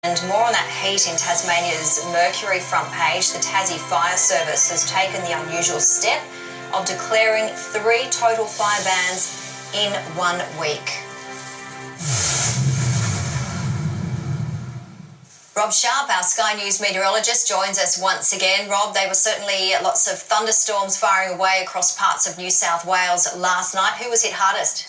And more on that heat in Tasmania's Mercury front page. The Tassie Fire Service has taken the unusual step of declaring 3 total fire bans in 1 week. Rob Sharp, our Sky News meteorologist, joins us once again. Rob, there were certainly lots of thunderstorms firing away across parts of New South Wales last night. Who was hit hardest?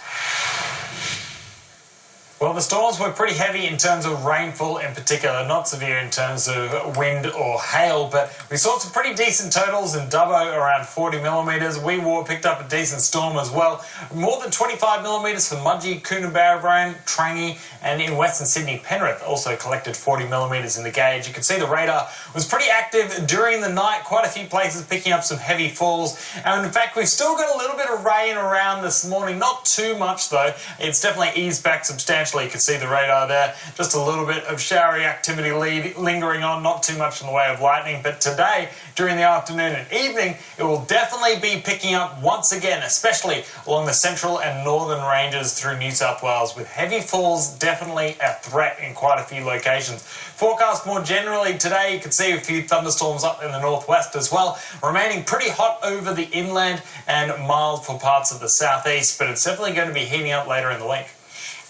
Well, the storms were pretty heavy in terms of rainfall in particular, not severe in terms of wind or hail, but we saw some pretty decent totals in Dubbo, around 40 millimetres. Wee-Waa picked up a decent storm as well. More than 25 millimetres for Mudgee, Coonabarabran, Trangie, and in Western Sydney, Penrith also collected 40 millimetres in the gauge. You can see the radar was pretty active during the night, quite a few places picking up some heavy falls. And in fact, we've still got a little bit of rain around this morning, not too much though. It's definitely eased back substantially. You can see the radar there, just a little bit of showery activity lingering on, not too much in the way of lightning. But today, during the afternoon and evening, it will definitely be picking up once again, especially along the central and northern ranges through New South Wales, with heavy falls definitely a threat in quite a few locations. Forecast more generally today, you can see a few thunderstorms up in the northwest as well, remaining pretty hot over the inland and mild for parts of the southeast, but it's definitely going to be heating up later in the week.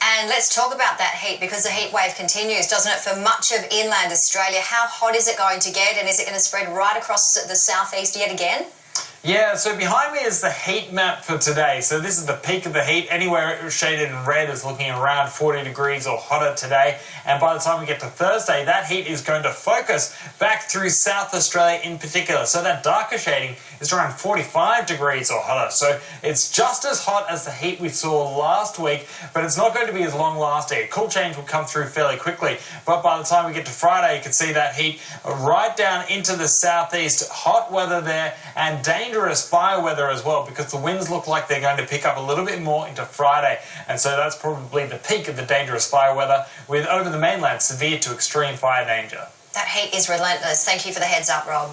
And let's talk about that heat, because the heat wave continues, doesn't it, for much of inland Australia? How hot is it going to get, and is it going to spread right across the southeast yet again? Yeah, so behind me is the heat map for today. So this is the peak of the heat. Anywhere shaded in red is looking around 40 degrees or hotter today. And by the time we get to Thursday, that heat is going to focus back through South Australia in particular. So that darker shading is around 45 degrees or hotter. So it's just as hot as the heat we saw last week, but it's not going to be as long lasting. A cool change will come through fairly quickly. But by the time we get to Friday, you can see that heat right down into the southeast. Hot weather there and dangerous fire weather as well, because the winds look like they're going to pick up a little bit more into Friday, and so that's probably the peak of the dangerous fire weather, with over the mainland severe to extreme fire danger. That heat is relentless. Thank you for the heads up, Rob.